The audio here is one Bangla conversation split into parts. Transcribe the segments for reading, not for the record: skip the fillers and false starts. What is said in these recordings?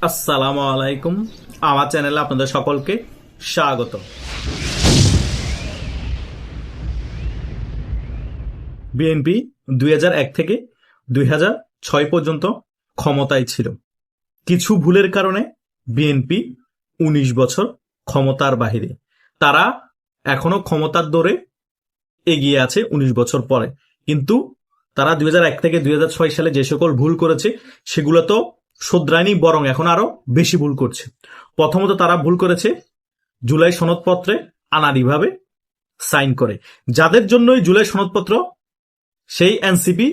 আসসালামু আলাইকুম। আমার চ্যানেলে আপনাদের সকলকে স্বাগত। বিএনপি 2001 থেকে 2006 পর্যন্ত ক্ষমতায় ছিল। কিছু ভুলের কারণে বিএনপি 19 বছর ক্ষমতার বাহিরে। তারা এখনো ক্ষমতার দৌড়ে এগিয়ে আছে 19 বছর পরে। কিন্তু তারা 2001 থেকে 2006 সালে যে সকল ভুল করেছে সেগুলো তো শোধরায়নি, বরং এখন আরো বেশি ভুল করছে। প্রথমত তারা ভুল করেছে জুলাই সনদপত্রে আনাড়িভাবে সাইন করে। যাদের জন্যই জুলাই সনদপত্র, সেই এনসিপি,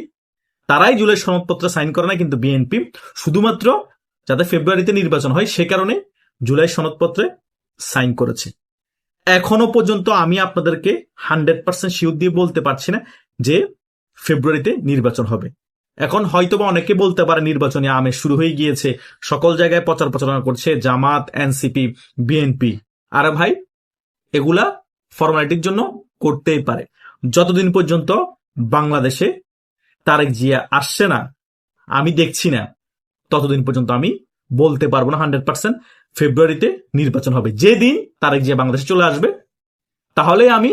তারাই জুলাই সনদপত্র সাইন করে না, কিন্তু বিএনপি শুধুমাত্র যাতে ফেব্রুয়ারিতে নির্বাচন হয় সে কারণে জুলাই সনদপত্রে সাইন করেছে। এখনো পর্যন্ত আমি আপনাদেরকে 100% শিওর দিয়ে বলতে পারছি না যে ফেব্রুয়ারিতে নির্বাচন হবে। এখন হয়তোবা অনেকে বলতে পারে নির্বাচনী আমেজ শুরু হয়ে গিয়েছে, সকল জায়গায় প্রচার প্রচারণা করছে জামাত, এনসিপি, বিএনপি। আরে ভাই, এগুলা ফর্মালিটির জন্য করতেই পারে। যতদিন পর্যন্ত বাংলাদেশে তারেক জিয়া আসছে না, আমি দেখছি না, ততদিন পর্যন্ত আমি বলতে পারবো না 100% ফেব্রুয়ারিতে নির্বাচন হবে। যেদিন তারেক জিয়া বাংলাদেশে চলে আসবে, তাহলে আমি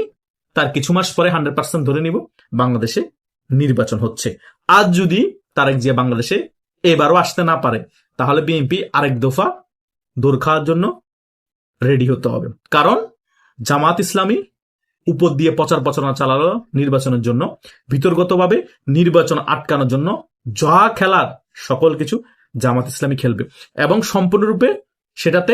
তার কিছু মাস পরে 100% ধরে নিব বাংলাদেশে নির্বাচন হচ্ছে। আজ যদি তারেক জিয়া বাংলাদেশে এবারও আসতে না পারে, তাহলে বিএনপি আরেক দফা দৌড় খাওয়ার জন্য রেডি হতে হবে। কারণ জামাত ইসলামী উপর দিয়ে প্রচার প্রচারণা চালালো নির্বাচনের জন্য, ভিতরগতভাবে নির্বাচন আটকানোর জন্য যা খেলার সকল কিছু জামাত ইসলামী খেলবে, এবং সম্পূর্ণরূপে সেটাতে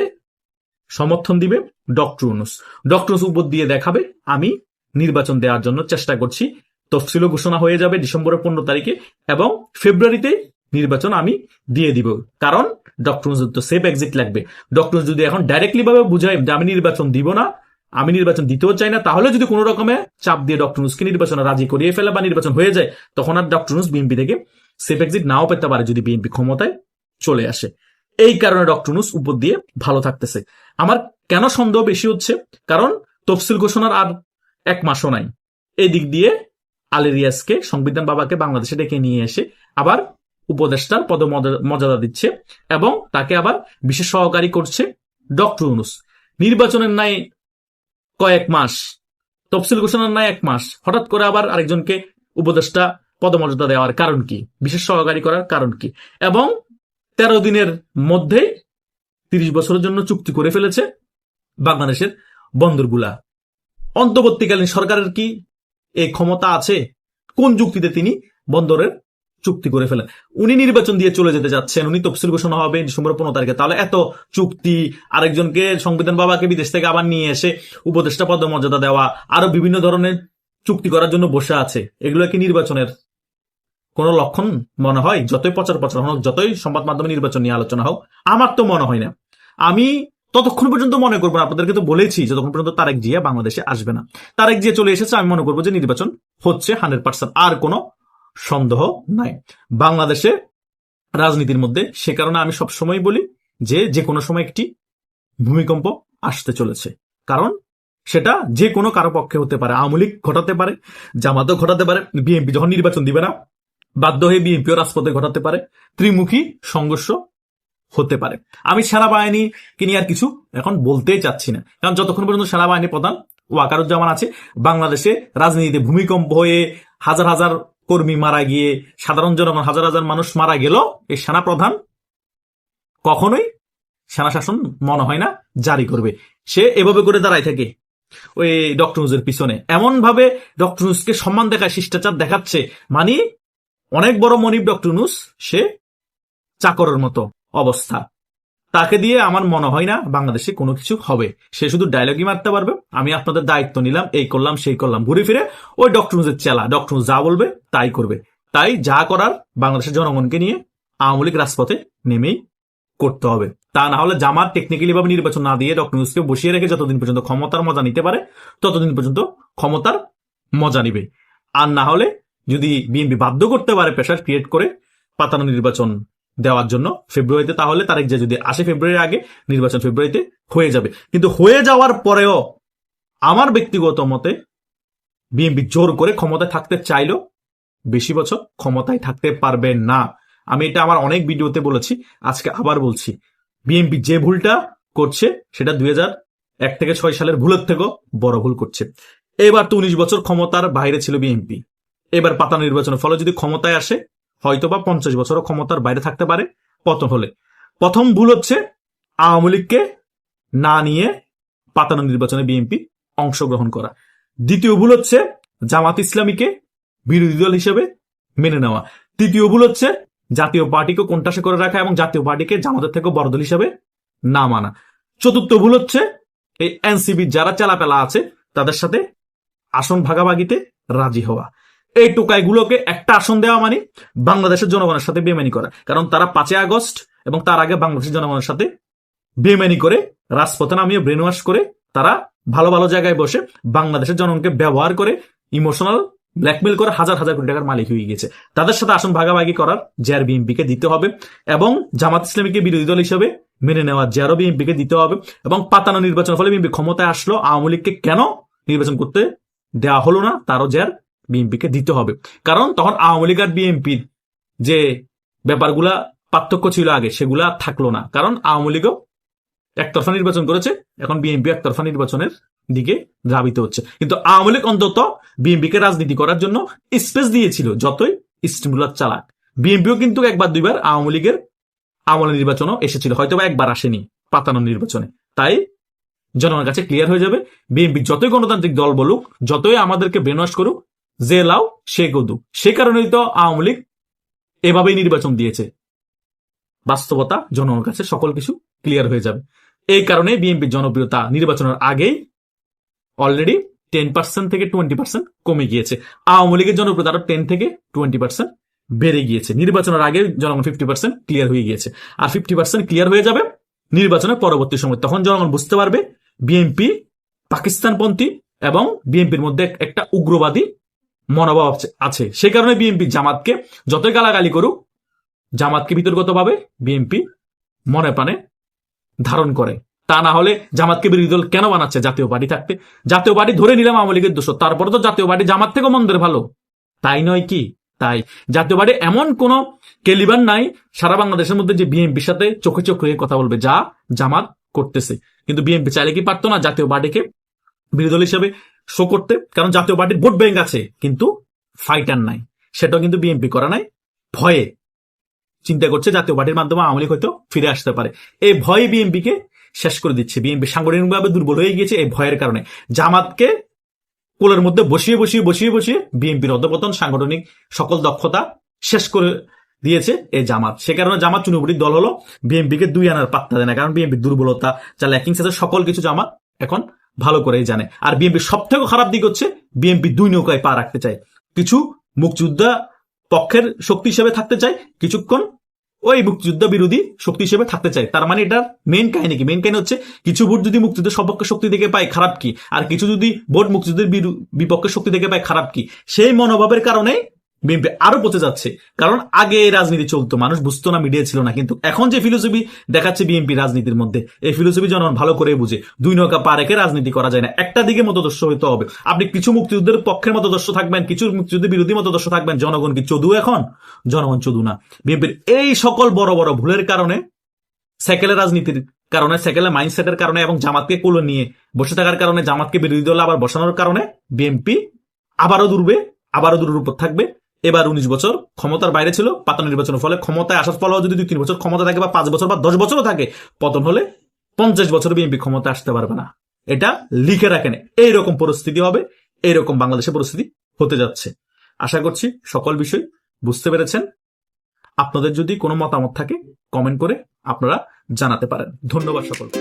সমর্থন দিবে ডক্টর ইউনূস। ডক্টর ইউনূস উপর দিয়ে দেখাবে আমি নির্বাচন দেওয়ার জন্য চেষ্টা করছি। তফসিল ঘোষণা হয়ে যাবে ডিসেম্বরের 15 তারিখে, এবং ফেব্রুয়ারিতে নির্বাচন আমি দিয়ে দিব। কারণ ডক্টর ইউনূস তো সেফ এক্সিট লাগবে। ডক্টর ইউনূস যদি এখন ডাইরেক্টলি ভাবে বুঝায় যে আমি নির্বাচন দিব না, আমি নির্বাচন দিতেও চাই না, তাহলে যদি কোনো রকমে চাপ দিয়ে ডক্টর ইউনূসকে নির্বাচনে রাজি করিয়ে ফেলে বা নির্বাচন হয়ে যায়, তখন আর ডক্টর ইউনূস বিএনপি থেকে সেফ এক্সিট নাও পেতে পারে যদি বিএনপি ক্ষমতায় চলে আসে। এই কারণে ডক্টর ইউনূস উপর দিয়ে ভালো থাকতেছে। আমার কেন সন্দেহ বেশি হচ্ছে, কারণ তফসিল ঘোষণার আর 1 মাসও নাই। এই দিক দিয়ে আলী রিয়াজকে, সংবিধান বাবাকে বাংলাদেশে ডেকে নিয়ে এসে আবার উপদেষ্টার পদমর্যাদা দিচ্ছে, এবং তাকে আবার বিশেষ সহকারী করছে ডক্টর ইউনূস। নির্বাচনের নাই কয়েক মাস, তফসিল ঘোষণার নাই 1 মাস, হঠাৎ করে আবার আরেকজনকে উপদেষ্টা পদমর্যাদা দেওয়ার কারণ কি, বিশেষ সহকারী করার কারণ কি? এবং 13 দিনের মধ্যেই 30 বছরের জন্য চুক্তি করে ফেলেছে বাংলাদেশের বন্দরগুলা। অন্তর্বর্তীকালীন সরকারের কি এই ক্ষমতা আছে? কোন যুক্তিতে তিনি বন্দরের চুক্তি করে ফেলেন? উনি নির্বাচন দিয়ে চলে যেতে যাচ্ছেন, উনি তফসিল ঘোষণা হবে ডিসেম্বর 15 তারিখে, তাহলে এত চুক্তি, আরেকজনকে সংবিধান বাবাকে বিদেশ থেকে আবার নিয়ে এসে উপদেষ্টা পদমর্যাদা দেওয়া, আরো বিভিন্ন ধরনের চুক্তি করার জন্য বসে আছে, এগুলো কি নির্বাচনের কোন লক্ষণ মনে হয়? যতই প্রচার হোক, যতই সংবাদ মাধ্যমে নির্বাচন নিয়ে আলোচনা হোক, আমার তো মনে হয় না। আমি ততক্ষণ পর্যন্ত মনে করবো না, আপনাদেরকে তো বলেছি, যতক্ষণ পর্যন্ত তারেক জিয়া বাংলাদেশে আসবে না। তারেক জিয়া চলে এসেছে, আমি মনে করবো যে নির্বাচন হচ্ছে 100%, আর কোনো সন্দেহ নাই বাংলাদেশে রাজনীতির মধ্যে। সে কারণে আমি সবসময় বলি যে কোনো সময় একটি ভূমিকম্প আসতে চলেছে। কারণ সেটা যে কোনো কারো পক্ষে হতে পারে, আওয়ামী লীগ ঘটাতে পারে, জামাতও ঘটাতে পারে, বিএনপি যখন নির্বাচন দিবে না বাধ্য হয়ে বিএনপিও রাজপথে ঘটাতে পারে, ত্রিমুখী সংঘর্ষ হতে পারে। আমি সেনাবাহিনীকে নিয়ে আর কিছু এখন বলতেই চাচ্ছি না, কারণ যতক্ষণ পর্যন্ত সেনাবাহিনী প্রধান ওয়াকারুজ্জামান আছে, বাংলাদেশে রাজনীতিতে ভূমিকম্প হয়ে হাজার হাজার কর্মী মারা গিয়ে, সাধারণ জনগণ হাজার হাজার মানুষ মারা গেল, এই সেনা প্রধান কখনোই সেনা শাসন মনে হয় না জারি করবে। সে এভাবে করে দাঁড়ায় থাকে ওই ডক্টর ইউনূসের পিছনে, এমন ভাবে ডক্টর ইউনূসকে সম্মান দেখায়, শিষ্টাচার দেখাচ্ছে, মানে অনেক বড় মনিব ডক্টর ইউনূস, সে চাকরের মতো অবস্থা। তাকে দিয়ে আমার মনে হয় না বাংলাদেশে কোনো কিছু হবে। সে শুধু ডায়লগই মারতে পারবে, আমি আপনাদের দায়িত্ব নিলাম, এই করলাম সেই করলাম, ঘুরে ফিরে ওই ডক্টর ইউনূসের চেলা। ডক্টর ইউনূস যা বলবে তাই করবে। তাই যা করার বাংলাদেশের জনগণকে নিয়ে আওয়ামী লীগ রাজপথে নেমেই করতে হবে। তা না হলে জামাত টেকনিক্যালি ভাবে নির্বাচন না দিয়ে ডক্টর ইউনূসকে বসিয়ে রেখে যতদিন পর্যন্ত ক্ষমতার মজা নিতে পারে ততদিন পর্যন্ত ক্ষমতার মজা নিবে। আর না হলে যদি বিএনপি বাধ্য করতে পারে প্রেশার ক্রিয়েট করে পাতানো নির্বাচন দেওয়ার জন্য ফেব্রুয়ারিতে, তাহলে তারেক জিয়া যদি আসে ফেব্রুয়ারির আগে, নির্বাচন ফেব্রুয়ারিতে হয়ে যাবে। কিন্তু হয়ে যাওয়ার পরেও আমার ব্যক্তিগত মতে বিএনপি জোর করে ক্ষমতায় থাকতে চাইলেও বেশি বছর ক্ষমতায় থাকতে পারবে না। আমি এটা আমার অনেক ভিডিওতে বলেছি, আজকে আবার বলছি, বিএনপি যে ভুলটা করছে সেটা 2001 থেকে 6 সালের ভুলের থেকেও বড় ভুল করছে। এবার তো 19 বছর ক্ষমতার বাইরে ছিল বিএনপি। এবার পাতা নির্বাচনের ফলে যদি ক্ষমতায় আসে, হয়তোবা 50 বছরও ক্ষমতার বাইরে থাকতে পারে পতন হলে। প্রথম ভুল হচ্ছে আওয়ামী লীগকে না নিয়ে পাতানো নির্বাচনে বিএনপি অংশগ্রহণ করা। দ্বিতীয় ভুল হচ্ছে জামাত ইসলামীকে বিরোধী দল হিসেবে মেনে নেওয়া। তৃতীয় ভুল হচ্ছে জাতীয় পার্টিকে কোণঠাসা করে রাখা এবং জাতীয় পার্টিকে জামাতের থেকে বড় দল হিসেবে না মানা। চতুর্থ ভুল হচ্ছে এই এনসিপি যারা চালাপেলা আছে তাদের সাথে আসন ভাগাভাগিতে রাজি হওয়া। এই টোকাইগুলোকে একটা আসন দেওয়া মানে বাংলাদেশের জনগণের সাথে বেমানি করা। কারণ তারা 5 আগস্ট এবং তার আগে বাংলাদেশের জনগণের সাথে বেমানি করে রাজপথে নামিয়ে ব্রেন ওয়াশ করে তারা ভালো ভালো জায়গায় বসে বাংলাদেশের জনগণকে ব্যবহার করে ইমোশনাল ব্ল্যাকমেল করে হাজার হাজার কোটি টাকার মালিক হয়ে গেছে। তাদের সাথে আসন ভাগাভাগি করার জের বিএনপিকে দিতে হবে এবং জামাত ইসলামীকে বিরোধী দল হিসেবে মেনে নেওয়ার জেরও বিএনপিকে দিতে হবে। এবং পাতানো নির্বাচনের ফলে বিএনপি ক্ষমতায় আসলো, আওয়ামী লীগকে কেন নির্বাচন করতে দেওয়া হলো না তারও জের বিএনপিকে দিতে হবে। কারণ তখন আওয়ামী লীগ আর বিএনপির যে ব্যাপারগুলা পার্থক্য ছিল আগে সেগুলা থাকলো না। কারণ আওয়ামী লীগও একতরফা নির্বাচন করেছে, এখন বিএনপি একতরফা নির্বাচনের দিকে ধাবিত হচ্ছে। কিন্তু আওয়ামী লীগ অন্তত বিএনপিকে রাজনীতি করার জন্য স্পেস দিয়েছিল, যতই স্টিমুলার চালাক। বিএনপিও কিন্তু একবার দুইবার আওয়ামী লীগের আমলে নির্বাচনও এসেছিল, হয়তো বা একবার আসেনি পাতানো নির্বাচনে। তাই জনগণের কাছে ক্লিয়ার হয়ে যাবে বিএনপি যতই গণতান্ত্রিক দল বলুক, যতই আমাদেরকে ব্রেনওয়াশ করুক, যে লাও সে কদু। সে কারণেই তো আওয়ামী লীগ এভাবেই নির্বাচন দিয়েছে। বাস্তবতা জনগণের কাছে সকল কিছু ক্লিয়ার হয়ে যাবে। এই কারণে বিএনপির জনপ্রিয়তা নির্বাচনের আগেই অলরেডি 10% থেকে 20% কমে গিয়েছে। আওয়ামী লীগের জনপ্রিয়তা আরো 10 থেকে 20% বেড়ে গিয়েছে। নির্বাচনের আগে জনগণ 50% ক্লিয়ার হয়ে গিয়েছে, আর 50% ক্লিয়ার হয়ে যাবে নির্বাচনের পরবর্তী সময়। তখন জনগণ বুঝতে পারবে বিএনপি পাকিস্তানপন্থী এবং বিএনপির মধ্যে একটা উগ্রবাদী মনোভাব আছে। সে কারণে বিএনপি জামাতকে যতই গালাগালি করুক, জামাতকে ভিতরগতভাবে বিএনপি মনে প্রাণে ধারণ করে। তা না হলে জামাতকে বিরোধী দল কেন বানাচ্ছে? জাতীয় পার্টি থাকতে। জাতীয় পার্টি ধরে নিলাম আওয়ামী লীগের দোষ, তারপরে তো জাতীয় পার্টি জামাত থেকে মন্দের ভালো, তাই নয় কি? তাই জাতীয় পার্টি এমন কোন কেলিবান নাই সারা বাংলাদেশের মধ্যে যে বিএনপির সাথে চোখে চোখ রেখে কথা বলবে যা জামাত করতেছে। কিন্তু বিএনপি চাইলে কি পারতো না জাতীয় পার্টিকে বিরোধী দল হিসেবে শো করতে? কারণ জাতীয় পার্টির ভোট ব্যাংক আছে কিন্তু ফাইটার নাই। সেটাও কিন্তু বিএনপি করা নাই, ভয়ে চিন্তা করছে জাতীয় পার্টির মাধ্যমে আওয়ামী লীগ হয়তো ফিরে আসতে পারে। এই ভয় বিএনপিকে শেষ করে দিচ্ছে। বিএনপি সাংগঠনিকভাবে দুর্বল হয়ে গিয়েছে এই ভয়ের কারণে। জামাতকে কোলের মধ্যে বসিয়ে বিএনপির অধঃপতন, সাংগঠনিক সকল দক্ষতা শেষ করে দিয়েছে এই জামাত। সে কারণে জামাত চুনুপুটির দল হলো, বিএনপিকে 2 আনার পাত্তা দেয় না। কারণ বিএনপির দুর্বলতা, যা ল্যাকিংস আছে সকল কিছু জামাত এখন ভালো করেই জানে। আর বিএনপির সব থেকে খারাপ দিক হচ্ছে বিএনপি 2 নৌকায় পা রাখতে চায়। কিছু মুক্তিযোদ্ধা পক্ষের শক্তি হিসেবে থাকতে চায়, কিছুক্ষণ ওই মুক্তিযুদ্ধ বিরোধী শক্তি হিসেবে থাকতে চায়। তার মানে এটার মেইন কাহিনী কি? মেইন কাহিনী হচ্ছে কিছু ভোট যদি মুক্তিযুদ্ধের সপক্ষে শক্তি থেকে পায় খারাপ কি, আর কিছু যদি ভোট মুক্তিযুদ্ধের বিপক্ষে শক্তি থেকে পায় খারাপ কি। সেই মনোভাবের কারণে বিএনপি আরো পচে যাচ্ছে। কারণ আগে রাজনীতি চলতো, মানুষ বুঝতো না, মিডিয়া ছিল না। কিন্তু এখন যে ফিলোসফি দেখাচ্ছে বিএনপি রাজনীতির মধ্যে, এই ফিলোসফি জনগণ ভালো করে বুঝে। 2 নৌকা পা রেখে রাজনীতি করা যায় না, একটা দিকে মতদর্শ হইতে হবে। আপনি কিছু মুক্তিযুদ্ধের পক্ষের মতদর্শ থাকবেন, কিছু মুক্তিযুদ্ধের বিরোধী মতদর্শ থাকবেন। জনগণ কি চদু? এখন জনগণ চদু না। বিএনপির এই সকল বড় বড় ভুলের কারণে, সাইকেলের রাজনীতির কারণে, সাইকেলের মাইন্ডসেটের কারণে এবং জামাতকে কোলে নিয়ে বসে থাকার কারণে, জামাতকে বিরোধী দল আবার বসানোর কারণে বিএনপি আবারও দূরের উপর থাকবে। এবার 19 বছর ক্ষমতার বাইরে ছিল পাতানো নির্বাচনের ফলে। ক্ষমতায় আসার ফলেও যদি 2-3 বছর ক্ষমতা থাকে বা 5 বছর বা 10 বছরও থাকে, পতন হলে 50 বছর বিএনপি ক্ষমতা আসতে পারবে না। এটা লিখে রাখেন। এইরকম পরিস্থিতি হবে, এইরকম বাংলাদেশের পরিস্থিতি হতে যাচ্ছে। আশা করছি সকল বিষয় বুঝতে পেরেছেন। আপনাদের যদি কোনো মতামত থাকে কমেন্ট করে আপনারা জানাতে পারেন। ধন্যবাদ সকলকে।